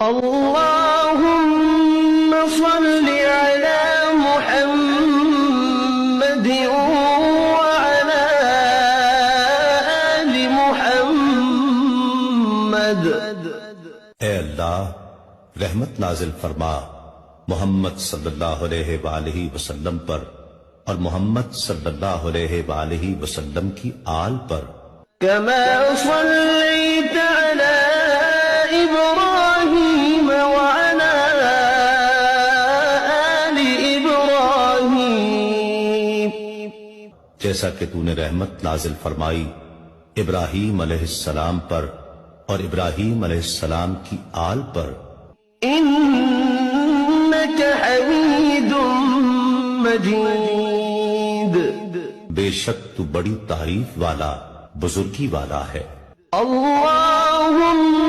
اللهم صل على محمد وعلى آل محمد۔ اے اللہ رحمت نازل فرما محمد صلی اللہ علیہ وآلہ وسلم پر اور محمد صلی اللہ علیہ وآلہ وسلم کی آل پر، كما صليت على إبراهيم وعلى آل إبراهيم، جیسا کہ تو نے رحمت نازل فرمائی ابراہیم علیہ السلام پر اور ابراہیم علیہ السلام کی آل پر، إنك حميد مجيد۔ بے شک تو بڑی تعریف والا بزرگی والا ہے۔ اللهم